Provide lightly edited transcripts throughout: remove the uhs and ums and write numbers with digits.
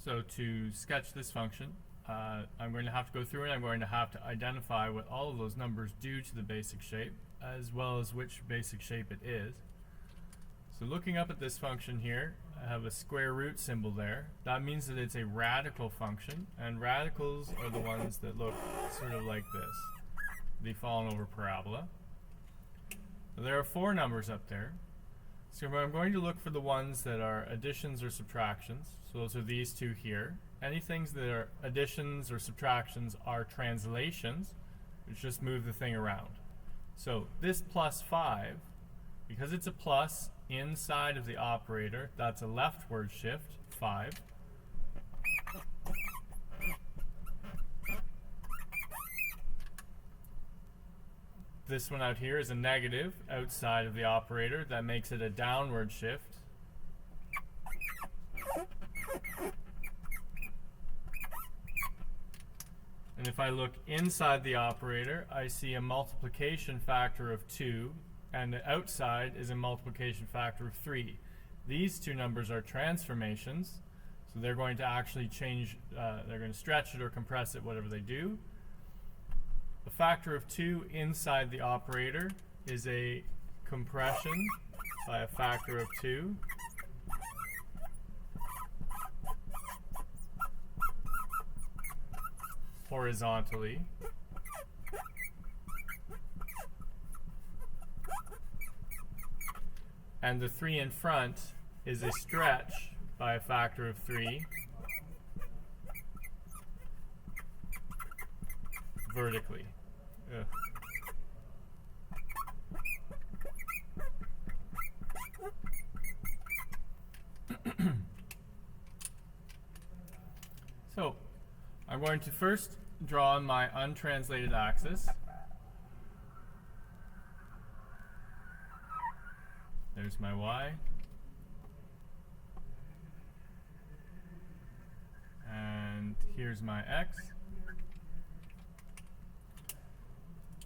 So to sketch this function, I'm going to have to go through and I'm going to have to identify what all of those numbers do to the basic shape, as well as which basic shape it is. So looking up at this function here, I have a square root symbol there. That means that it's a radical function, and radicals are the ones that look sort of like this, the fallen over parabola. So there are 4 numbers up there. So I'm going to look for the ones that are additions or subtractions. So those are these 2 here. Any things that are additions or subtractions are translations, which just move the thing around. So this plus 5, because it's a plus inside of the operator, that's a leftward shift, 5. This one out here is a negative outside of the operator. That makes it a downward shift. And if I look inside the operator, I see a multiplication factor of 2, and the outside is a multiplication factor of 3. These 2 numbers are transformations, so they're going to actually change, they're going to stretch it or compress it, whatever they do. A factor of 2 inside the operator is a compression by a factor of 2. Horizontally. And the 3 in front is a stretch by a factor of 3 vertically. Ugh. So I'm going to first draw my untranslated axis. There's my y. And here's my x.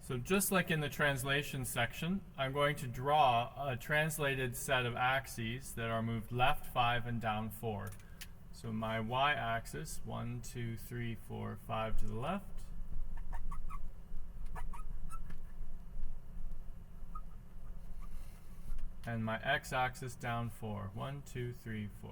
So just like in the translation section, I'm going to draw a translated set of axes that are moved left 5 and down 4. So my y-axis, 1, 2, 3, 4, 5 to the left. And my x-axis down 4, 1, 2, 3, 4.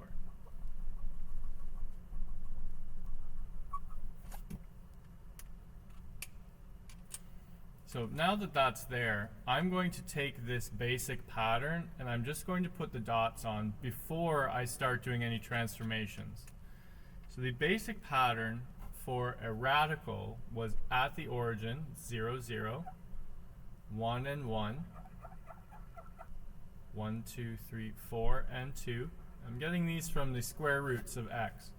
So now that that's there, I'm going to take this basic pattern and I'm just going to put the dots on before I start doing any transformations. So the basic pattern for a radical was at the origin 0, 0, 1 and 1, 1, 2, 3, 4 and 2. I'm getting these from the square roots of x.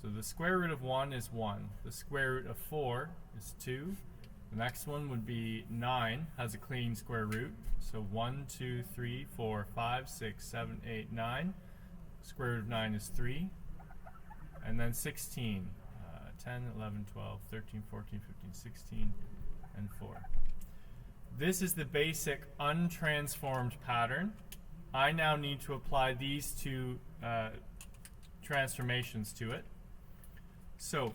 So the square root of 1 is 1. The square root of 4 is 2. The next one would be 9, has a clean square root. So 1, 2, 3, 4, 5, 6, 7, 8, 9. Square root of 9 is 3. And then 16, 10, 11, 12, 13, 14, 15, 16, and 4. This is the basic untransformed pattern. I now need to apply these 2 transformations to it. So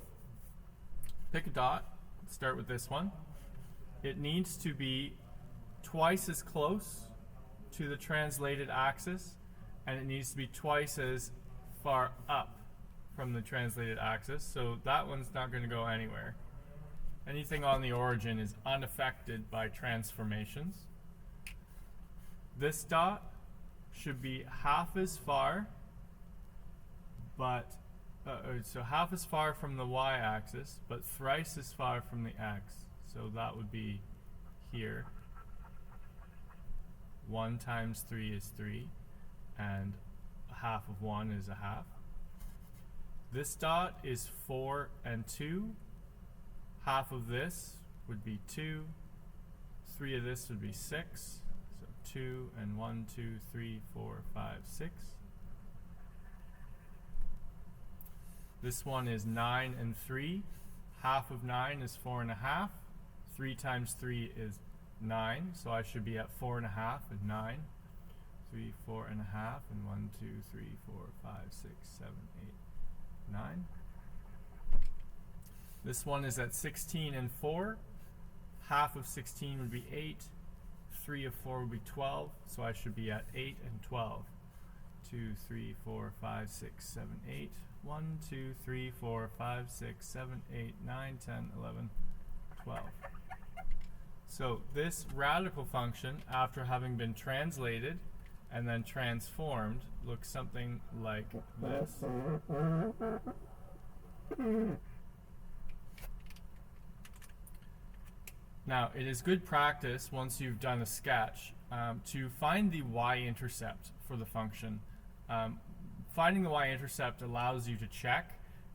pick a dot. Start with this one. It needs to be twice as close to the translated axis, and it needs to be twice as far up from the translated axis, so that one's not going to go anywhere. Anything on the origin is unaffected by transformations. This dot should be half as far, but so half as far from the y-axis, but thrice as far from the x. So that would be here. 1 times 3 is 3, and a half of 1 is a half. This dot is 4 and 2. Half of this would be 2. 3 of this would be 6. So 2 and 1, 2, 3, 4, 5, 6. This one is 9 and 3. Half of 9 is 4 and a half. 3 times 3 is 9, so I should be at 4 and a half and 9. 3, 4 and a half, and 1, 2, 3, 4, 5, 6, 7, 8, 9. This one is at 16 and 4. Half of 16 would be 8. 3 of 4 would be 12. So I should be at 8 and 12. 2, 3, 4, 5, 6, 7, 8. 1, 2, 3, 4, 5, 6, 7, 8, 9, 10, 11, 12. So this radical function, after having been translated and then transformed, looks something like this. Now, it is good practice, once you've done a sketch, to find the y-intercept for the function. Finding the y-intercept allows you to check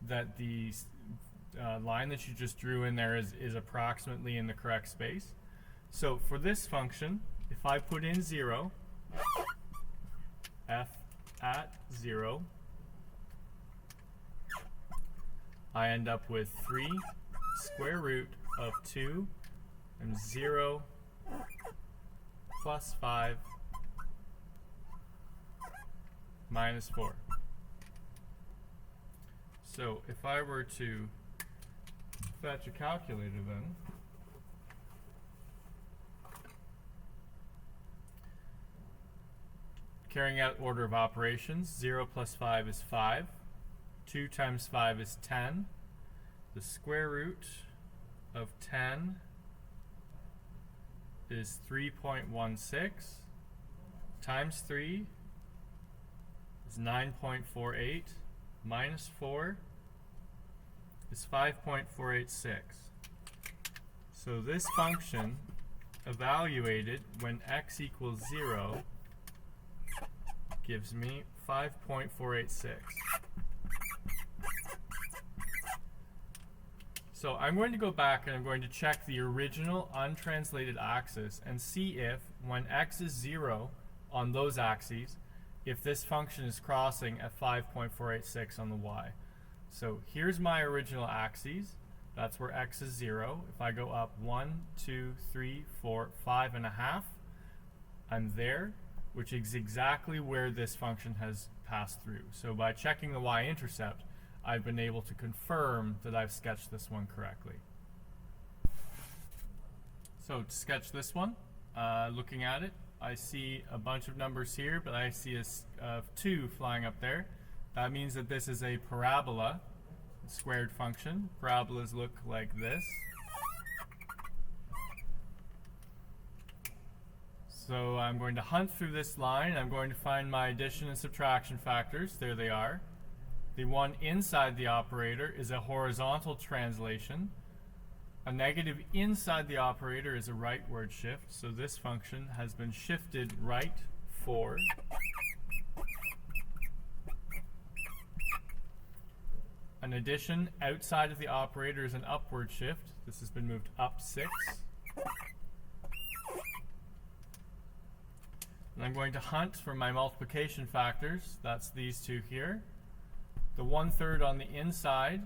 that the line that you just drew in there is approximately in the correct space. So for this function, if I put in 0, f at 0, I end up with 3 square root of 2 and 0 plus 5 minus 4. So if I were to fetch a calculator then, carrying out order of operations, 0 plus 5 is 5. 2 times 5 is 10. The square root of 10 is 3.16 times 3 is 9.48 minus 4 is 5.486. So this function evaluated when x equals 0 gives me 5.486. So I'm going to go back and I'm going to check the original untranslated axis and see if, when x is 0 on those axes, if this function is crossing at 5.486 on the y. So here's my original axes. That's where x is 0. If I go up 1, 2, 3, 4, 5.5, I'm there, which is exactly where this function has passed through. So by checking the y-intercept, I've been able to confirm that I've sketched this one correctly. So to sketch this one, looking at it, I see a bunch of numbers here, but I see a 2 flying up there. That means that this is a parabola, squared function. Parabolas look like this. So I'm going to hunt through this line. I'm going to find my addition and subtraction factors. There they are. The one inside the operator is a horizontal translation. A negative inside the operator is a rightward shift. So this function has been shifted right 4. An addition outside of the operator is an upward shift. This has been moved up 6. And I'm going to hunt for my multiplication factors. That's these two here. The 1/3 on the inside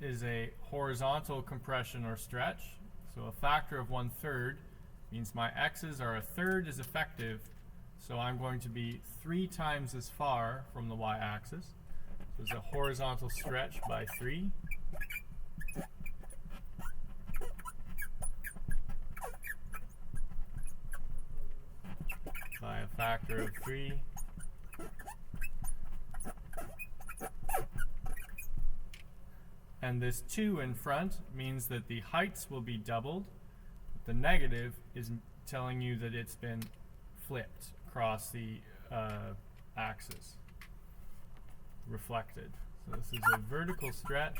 is a horizontal compression or stretch. So a factor of 1/3 means my x's are 1/3 as effective. So I'm going to be 3 times as far from the y-axis. So it's a horizontal stretch by 3. By a factor of 3. And this 2 in front means that the heights will be doubled. The negative is telling you that it's been flipped across the axis, reflected. So this is a vertical stretch.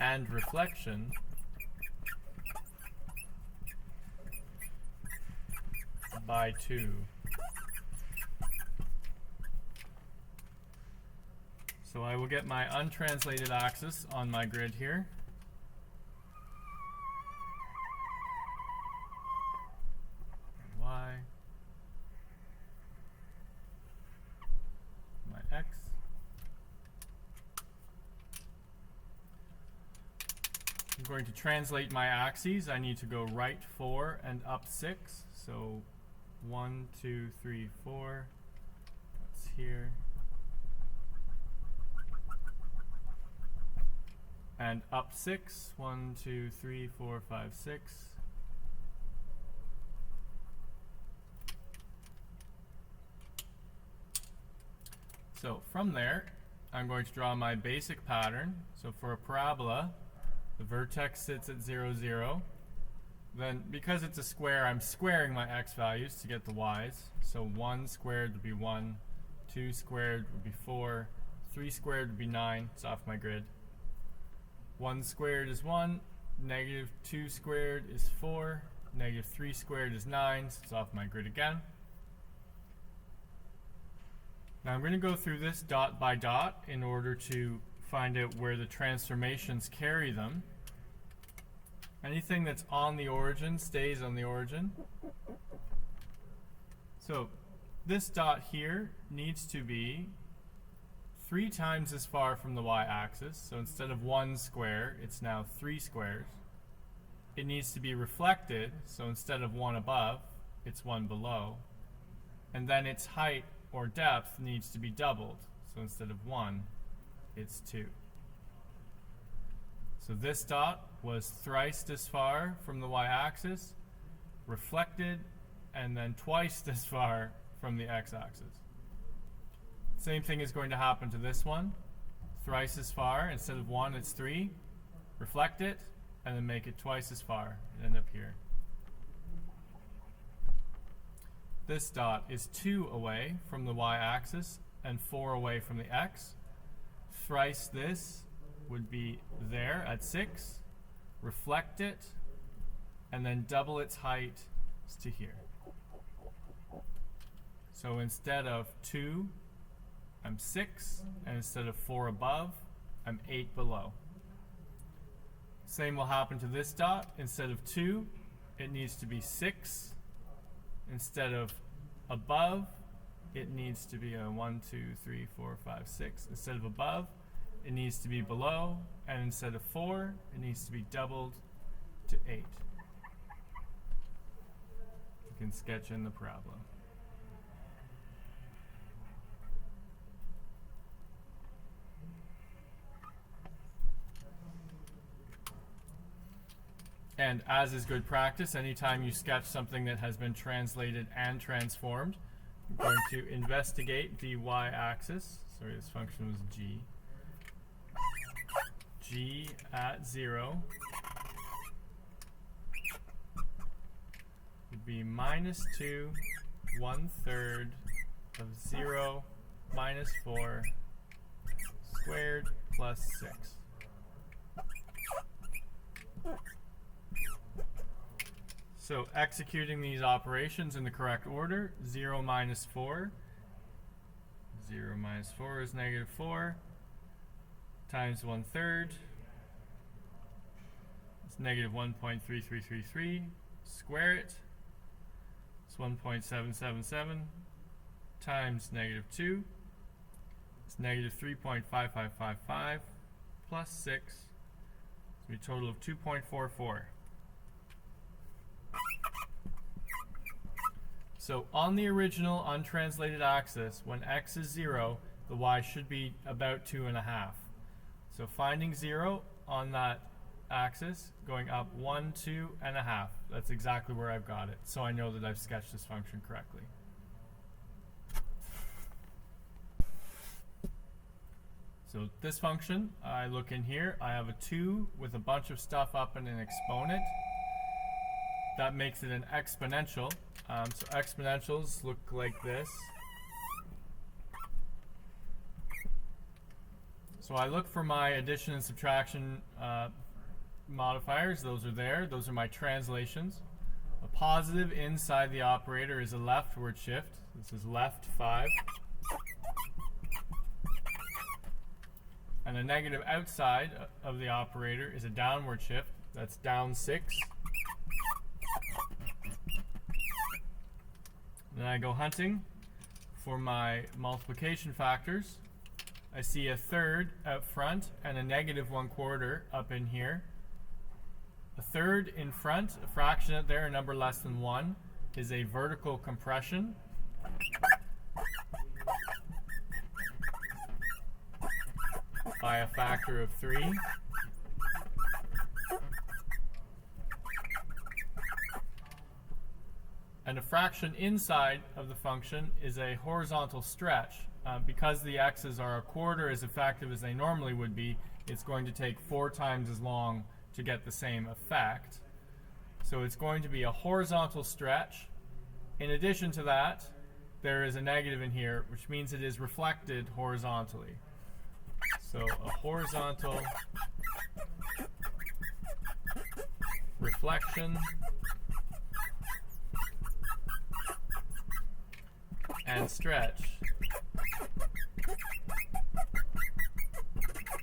And reflection by 2. So I will get my untranslated axis on my grid here. Y. My X. I'm going to translate my axes. I need to go right 4 and up 6. So 1, 2, 3, 4. That's here. And up 6. 1, 2, 3, 4, 5, 6. So from there, I'm going to draw my basic pattern. So for a parabola, the vertex sits at 0, 0. Then, because it's a square, I'm squaring my x values to get the y's. So 1 squared would be 1, 2 squared would be 4, 3 squared would be 9. It's off my grid. 1 squared is 1, negative 2 squared is 4, negative 3 squared is 9. So it's off my grid again. Now I'm going to go through this dot by dot in order to find out where the transformations carry them. Anything that's on the origin stays on the origin. So this dot here needs to be 3 times as far from the y-axis. So instead of 1 square, it's now 3 squares. It needs to be reflected. So instead of 1 above, it's 1 below. And then its height or depth needs to be doubled. So instead of 1, it's 2. So this dot was thrice as far from the y-axis, reflected, and then twice as far from the x-axis. Same thing is going to happen to this one. Thrice as far. Instead of 1, it's 3. Reflect it, and then make it twice as far. And end up here. This dot is 2 away from the y-axis and 4 away from the x. Thrice this would be there at 6. Reflect it, and then double its height to here. So instead of 2, I'm 6, and instead of 4 above, I'm 8 below. Same will happen to this dot. Instead of 2, it needs to be 6. Instead of above, it needs to be a 1, 2, 3, 4, 5, 6. Instead of above, it needs to be below. And instead of 4, it needs to be doubled to 8. You can sketch in the parabola. And as is good practice, anytime you sketch something that has been translated and transformed, I'm going to investigate the y-axis. Sorry, this function was g. G at 0 would be minus 2, 1/3 of 0 minus 4 squared plus 6. So executing these operations in the correct order, 0 minus 4. 0 minus 4 is negative 4 times 1/3. It's negative 1.3333. Square it. It's 1.777 times negative 2. It's negative 3.5555 plus 6. So a total of 2.44. So on the original untranslated axis, when x is 0, the y should be about 2.5. So finding 0 on that axis, going up 1, 2.5. That's exactly where I've got it. So I know that I've sketched this function correctly. So this function, I look in here, I have a 2 with a bunch of stuff up in an exponent. That makes it an exponential. So exponentials look like this. So I look for my addition and subtraction modifiers. Those are there. Those are my translations. A positive inside the operator is a leftward shift. This is left 5. And a negative outside of the operator is a downward shift. That's down 6. Then I go hunting for my multiplication factors. I see a 1/3 out front and a negative 1/4 up in here. A 1/3 in front, a fraction out there, a number less than 1, is a vertical compression by a factor of 3. And a fraction inside of the function is a horizontal stretch. Because the x's are a quarter as effective as they normally would be, it's going to take 4 times as long to get the same effect. So it's going to be a horizontal stretch. In addition to that, there is a negative in here, which means it is reflected horizontally. So a horizontal reflection and stretch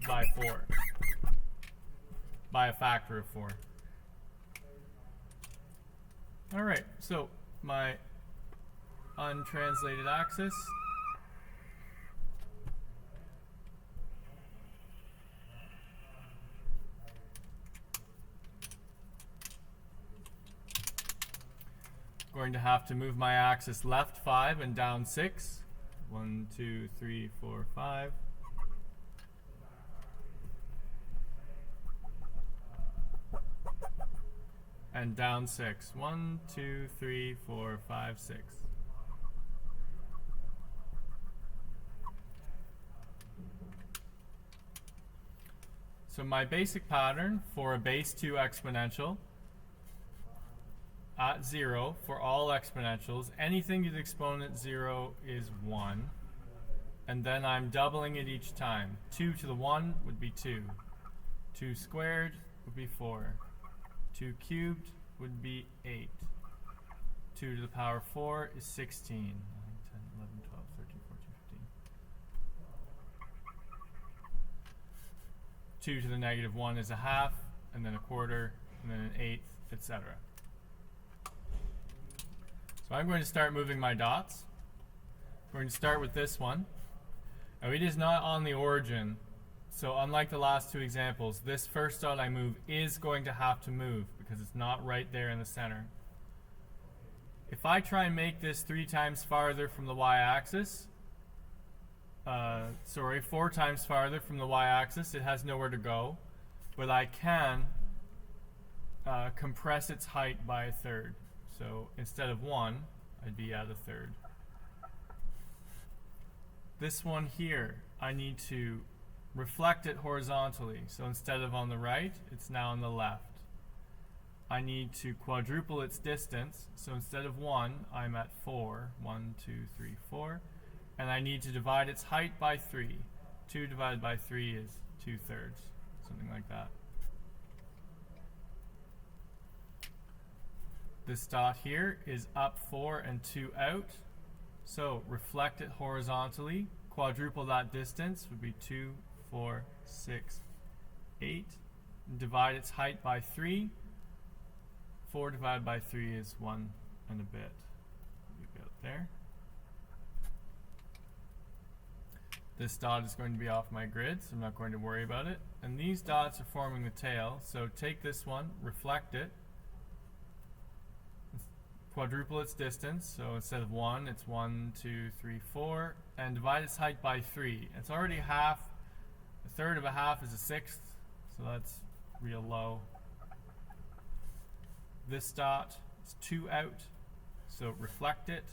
by 4, by a factor of 4. All right, so my untranslated axis going to have to move my axis left 5 and down 6. 1, 2, 3, 4, 5. And down 6. 1, 2, 3, 4, 5, 6. So my basic pattern for a base 2 exponential at 0 for all exponentials, anything to the exponent 0 is 1. And then I'm doubling it each time. 2 to the 1 would be 2. 2 squared would be 4. 2 cubed would be 8. 2 to the power 4 is 16. 9, 10, 11, 12, 13, 14, 15. 2 to the negative 1 is a half, and then a quarter, and then an eighth, etc. So I'm going to start moving my dots. We're going to start with this one. Now it is not on the origin, so unlike the last 2 examples, this first dot I move is going to have to move because it's not right there in the center. If I try and make this 3 times farther from the y-axis, 4 times farther from the y-axis, it has nowhere to go, but I can compress its height by a third. So instead of 1, I'd be at a third. This one here, I need to reflect it horizontally. So instead of on the right, it's now on the left. I need to quadruple its distance. So instead of 1, I'm at 4. 1, 2, 3, 4. And I need to divide its height by 3. 2 divided by 3 is 2/3, something like that. This dot here is up 4 and 2 out. So reflect it horizontally. Quadruple that distance would be 2, 4, 6, 8. And divide its height by 3. 4 divided by 3 is 1 and a bit. Leave it out there. This dot is going to be off my grid, so I'm not going to worry about it. And these dots are forming the tail. So take this one, reflect it. Quadruple its distance, so instead of 1, it's 1, 2, 3, 4, and divide its height by 3. It's already half. A third of a half is a sixth, so that's real low. This dot is 2 out, so reflect it,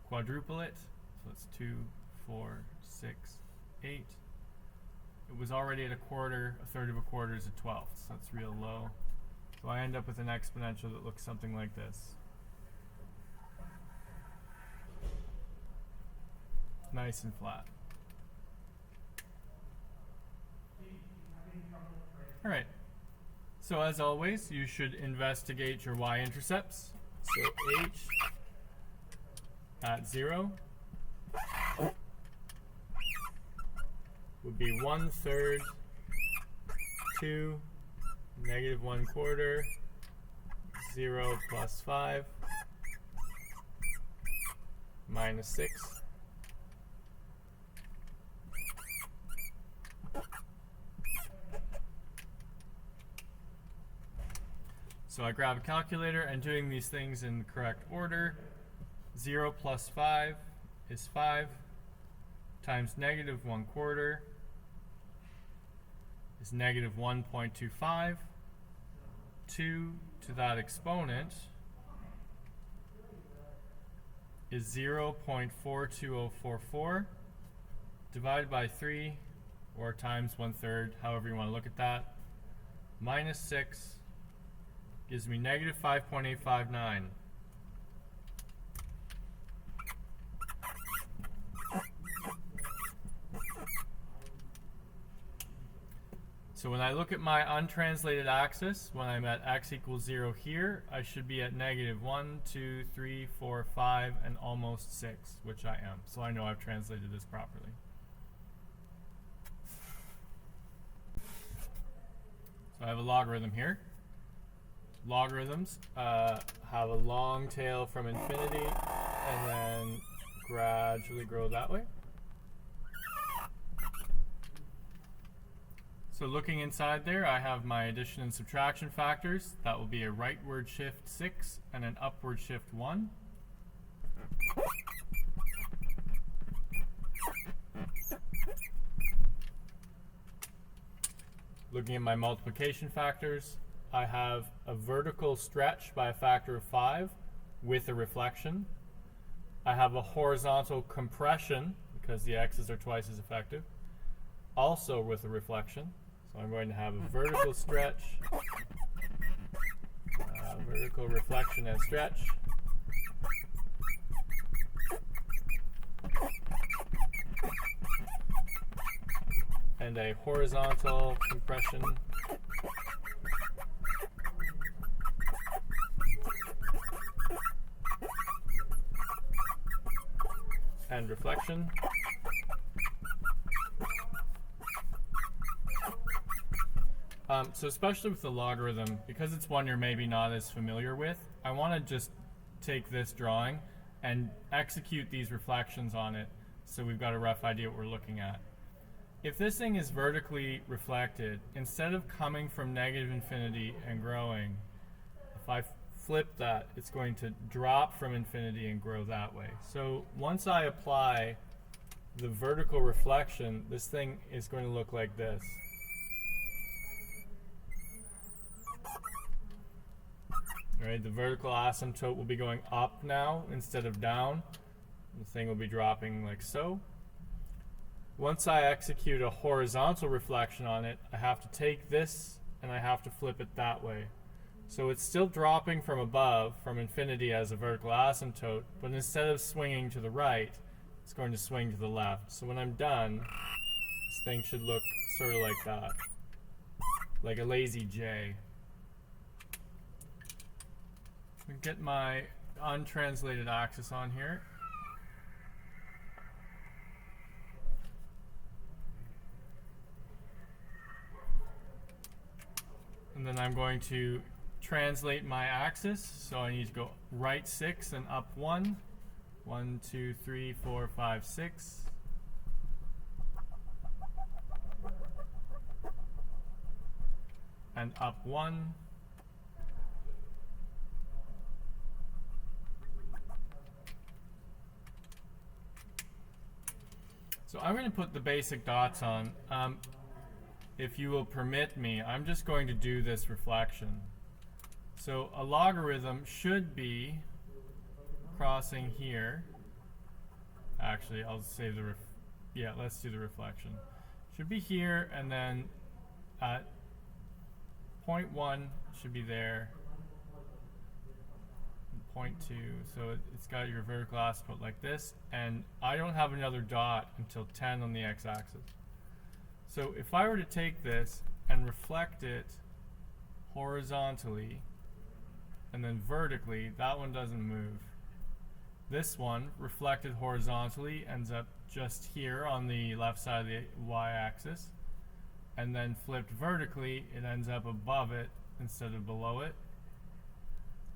quadruple it, so it's 2, 4, 6, 8. It was already at a quarter. A third of a quarter is a twelfth, so that's real low. So I end up with an exponential that looks something like this. Nice and flat. All right. So as always, you should investigate your y-intercepts. So h at 0 would be 1/3, 2, negative 1/4, 0 plus 5, minus 6. So So I grab a calculator and doing these things in the correct order. 0 plus 5 is 5 times negative 1/4 is negative 1.25. 2 to that exponent is 0.42044 divided by 3, or times 1/3, however you want to look at that, minus 6 gives me negative 5.859. So when I look at my untranslated axis, when I'm at x equals 0 here, I should be at negative 1, 2, 3, 4, 5, and almost 6, which I am. So I know I've translated this properly. So I have a logarithm here. Logarithms have a long tail from infinity and then gradually grow that way. So looking inside there, I have my addition and subtraction factors. That will be a rightward shift 6 and an upward shift 1. Looking at my multiplication factors, I have a vertical stretch by a factor of 5 with a reflection. I have a horizontal compression because the x's are twice as effective, also with a reflection. So I'm going to have a vertical stretch, vertical reflection and stretch, and a horizontal compression and reflection. So especially with the logarithm, because it's one you're maybe not as familiar with, I want to just take this drawing and execute these reflections on it so we've got a rough idea what we're looking at. If this thing is vertically reflected, instead of coming from negative infinity and growing, if I flip that, it's going to drop from infinity and grow that way. So once I apply the vertical reflection, this thing is going to look like this. Right, the vertical asymptote will be going up now instead of down. The thing will be dropping like so. Once I execute a horizontal reflection on it, I have to take this and I have to flip it that way. So it's still dropping from above, from infinity as a vertical asymptote, but instead of swinging to the right, it's going to swing to the left. So when I'm done, this thing should look sort of like that, like a lazy J. Get my untranslated axis on here. And then I'm going to translate my axis. So I need to go right 6 and up 1. 1, 2, 3, 4, 5, 6. And up 1. So I'm going to put the basic dots on. If you will permit me, I'm just going to do this reflection. So a logarithm should be crossing here. Actually, I'll save the let's do the reflection. Should be here, and then at point 1 should be there. Point 2, so it's got your vertical asymptote like this, and I don't have another dot until 10 on the x-axis. So if I were to take this and reflect it horizontally and then vertically, that one doesn't move. This one, reflected horizontally, ends up just here on the left side of the y-axis, and then flipped vertically, it ends up above it instead of below it.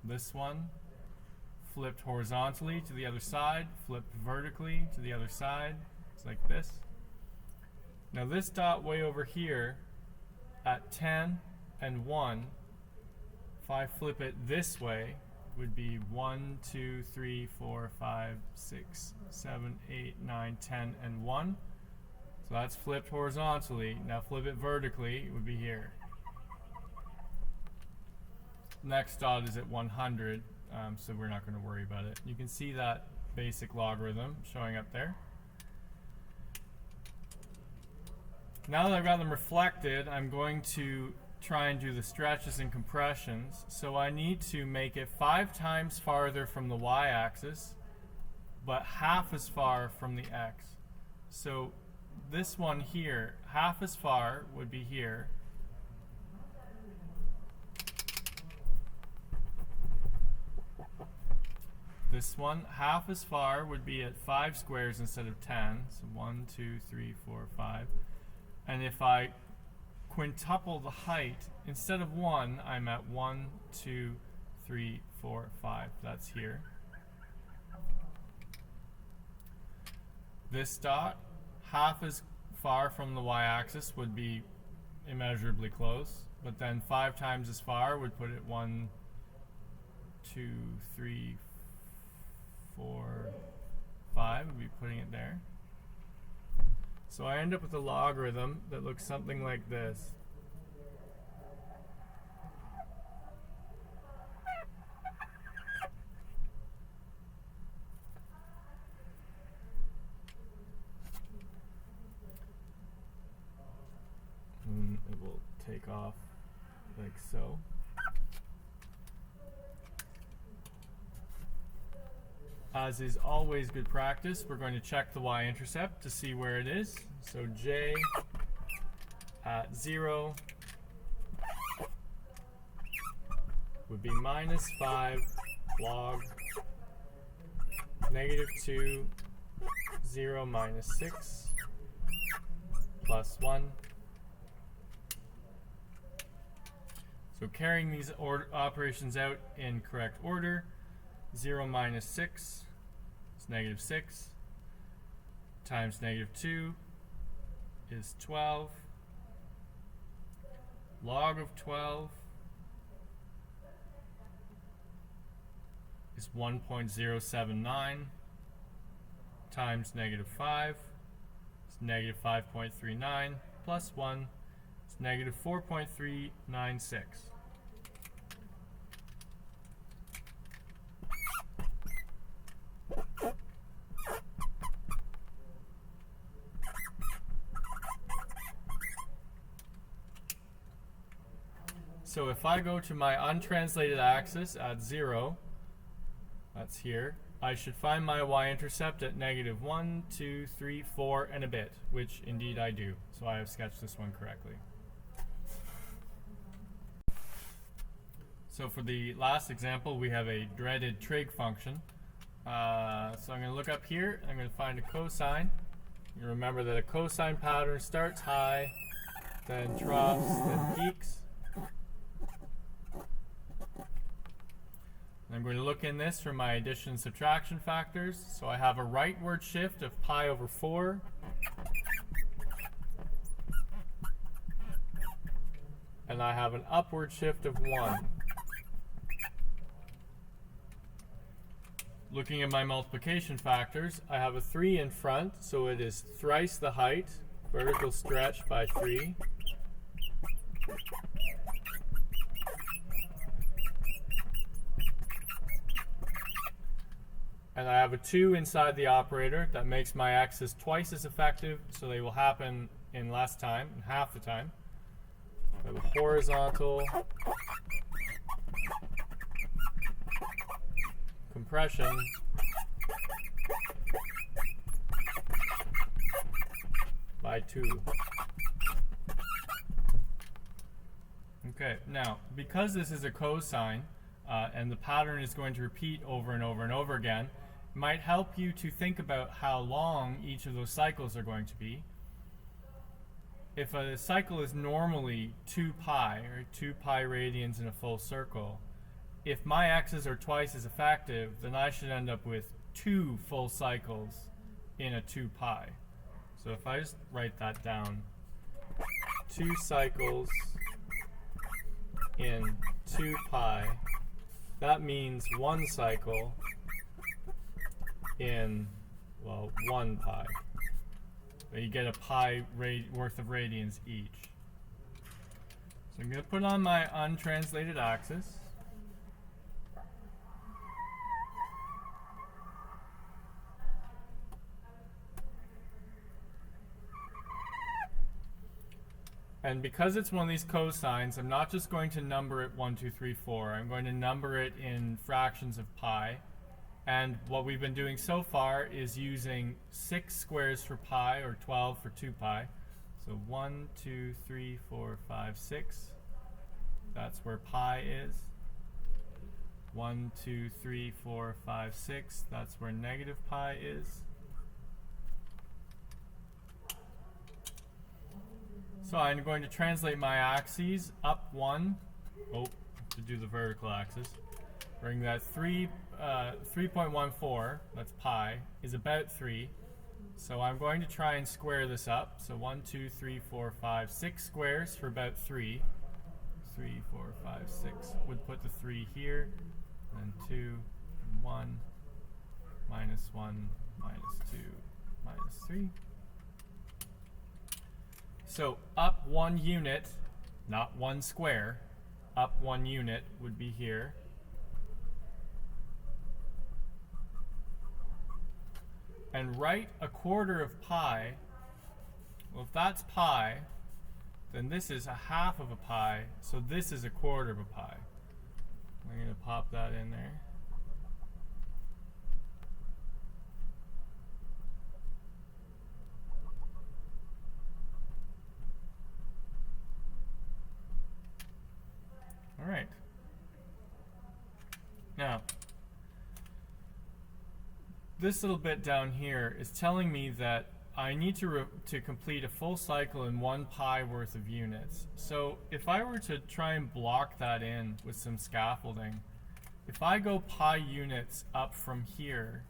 This one, flipped horizontally to the other side, flipped vertically to the other side. It's like this. Now this dot way over here at 10 and 1 if I flip it this way, would be 1, 2, 3, 4, 5, 6, 7, 8, 9, 10, and 1. So that's flipped horizontally. Now flip it vertically, it would be here. Next dot is at 100, so we're not going to worry about it. You can see that basic logarithm showing up there. Now that I've got them reflected, I'm going to try and do the stretches and compressions. So I need to make it 5 times farther from the y-axis, but half as far from the x. So this one here, half as far would be here. This one, half as far, would be at 5 squares instead of 10. So 1, 2, 3, 4, 5. And if I quintuple the height, instead of 1, I'm at 1, 2, 3, 4, 5. That's here. This dot, half as far from the y-axis, would be immeasurably close. But then 5 times as far would put it 1, 2, 3, 4, 5. Would be putting it there. So I end up with a logarithm that looks something like this. And it will take off like so. As is always good practice, we're going to check the y-intercept to see where it is. So j at 0 would be minus 5 log negative 2, 0 minus 6 plus 1. So carrying these operations out in correct order, 0 minus 6 is negative 6 times negative 2 is 12. Log of 12 is 1.079 times negative 5 is negative 5.39 plus 1 is negative 4.396. So if I go to my untranslated axis at 0, that's here, I should find my y-intercept at negative 1, 2, 3, 4, and a bit, which indeed I do. So I have sketched this one correctly. So for the last example, we have a dreaded trig function. So I'm going to look up here, and I'm going to find a cosine. You remember that a cosine pattern starts high, then troughs, then peaks. I'm going to look in this for my addition and subtraction factors. So I have a rightward shift of pi over 4. And I have an upward shift of 1. Looking at my multiplication factors, I have a 3 in front, so it is thrice the height, vertical stretch by 3. And I have a 2 inside the operator that makes my x's twice as effective, so they will happen in less time, in half the time. I have a horizontal compression by 2. Okay, now because this is a cosine and the pattern is going to repeat over and over and over again, it might help you to think about how long each of those cycles are going to be. If a cycle is normally 2 pi, or 2 pi radians in a full circle, if my x's are twice as effective, then I should end up with 2 full cycles in a 2 pi. So if I just write that down, 2 cycles in 2 pi, that means 1 cycle in, well, 1 pi. You get a pi worth of radians each. So I'm going to put on my untranslated axis. And because it's one of these cosines, I'm not just going to number it 1, 2, 3, 4. I'm going to number it in fractions of pi. And what we've been doing so far is using 6 squares for pi, or 12 for 2 pi. So 1, 2, 3, 4, 5, 6. That's where pi is. 1, 2, 3, 4, 5, 6. That's where negative pi is. So I'm going to translate my axes up 1. To do the vertical axis. Bring that 3.14, that's pi, is about 3. So I'm going to try and square this up. So 1, 2, 3, 4, 5, 6 squares for about 3. 3, 4, 5, 6. Would put the 3 here. And 2, and 1, minus 1, minus 2, minus 3. So up 1 unit, not 1 square, up 1 unit would be here. And write a quarter of pi. Well, if that's pi, then this is a half of a pi, so this is a quarter of a pi. I'm going to pop that in there. All right. Now, this little bit down here is telling me that I need to complete a full cycle in 1 pi worth of units. So if I were to try and block that in with some scaffolding, if I go pi units up from here,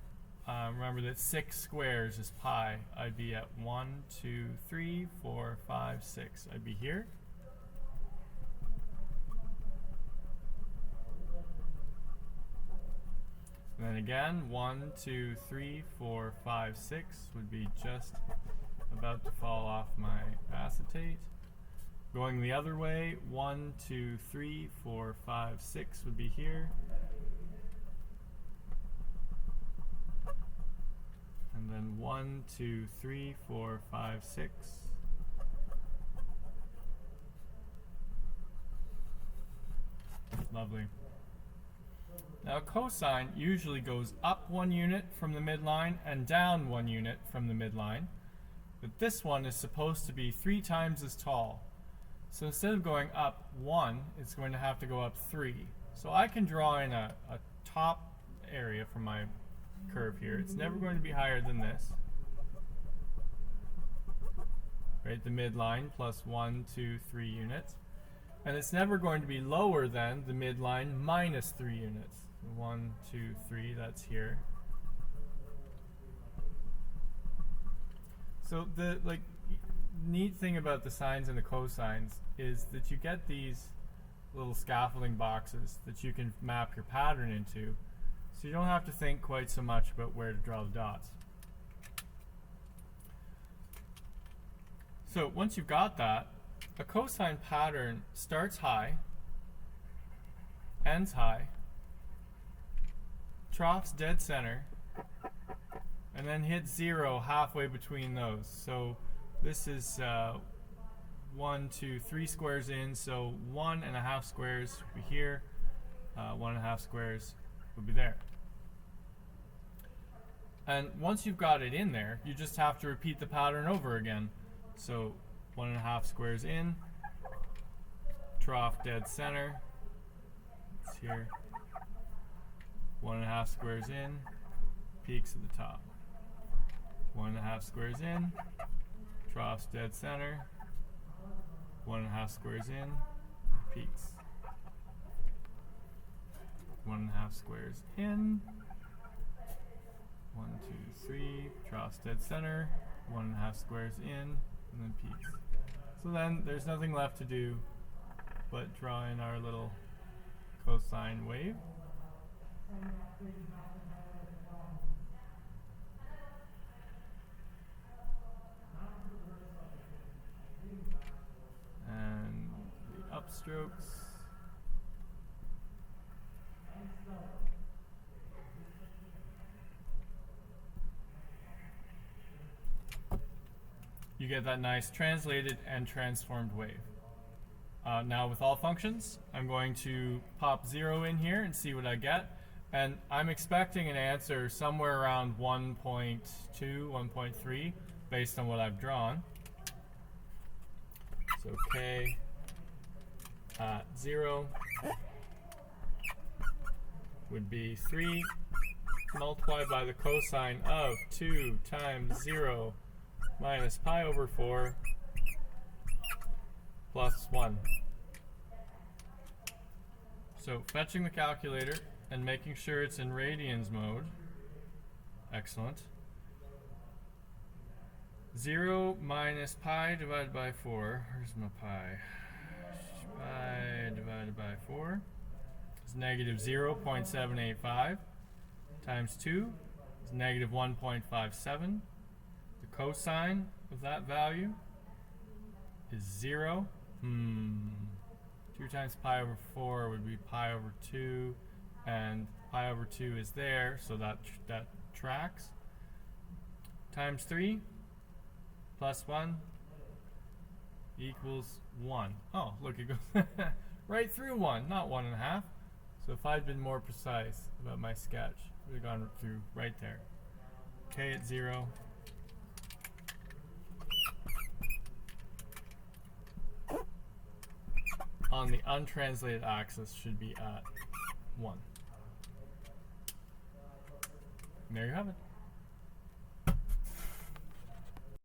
remember that 6 squares is pi, I'd be at 1, 2, 3, 4, 5, 6. I'd be here. And then again, 1, 2, 3, 4, 5, 6 would be just about to fall off my acetate. Going the other way, 1, 2, 3, 4, 5, 6 would be here. And then 1, 2, 3, 4, 5, 6. Lovely. Now, cosine usually goes up 1 unit from the midline and down 1 unit from the midline. But this one is supposed to be 3 times as tall. So instead of going up 1, it's going to have to go up 3. So I can draw in a top area from my curve here. It's never going to be higher than this. Right, the midline plus 1, 2, 3 units. And it's never going to be lower than the midline minus 3 units. 1, 2, 3, that's here. So the neat thing about the sines and the cosines is that you get these little scaffolding boxes that you can map your pattern into, so you don't have to think quite so much about where to draw the dots. So once you've got that, a cosine pattern starts high, ends high, troughs dead center, and then hits 0 halfway between those. So this is 1, 2, 3 squares in, so 1.5 squares would be here, 1.5 squares would be there. And once you've got it in there, you just have to repeat the pattern over again. So 1.5 squares in, trough dead center, it's here. 1.5 squares in, peaks at the top. 1.5 squares in, troughs dead center. 1.5 squares in, peaks. 1.5 squares in. 1, 2, 3, troughs dead center. 1.5 squares in, and then peaks. So then there's nothing left to do but draw in our little cosine wave. And the upstrokes. You get that nice translated and transformed wave. Now with all functions, I'm going to pop 0 in here and see what I get. And I'm expecting an answer somewhere around 1.2, 1.3 based on what I've drawn. So k at 0 would be 3 multiplied by the cosine of 2 times 0 minus pi over 4 plus 1. So fetching the calculator and making sure it's in radians mode. Excellent. 0 minus pi divided by 4. Where's my pi? Pi divided by 4 is negative 0.785 times 2 is negative 1.57. The cosine of that value is 0. 2 times pi over 4 would be pi over 2, and pi over 2 is there, so that tracks. Times 3 plus 1 equals 1. Oh, look, it goes right through 1, not 1.5. So if I'd been more precise about my sketch, it would have gone through right there. K at 0. On the untranslated axis should be at 1. And there you have it.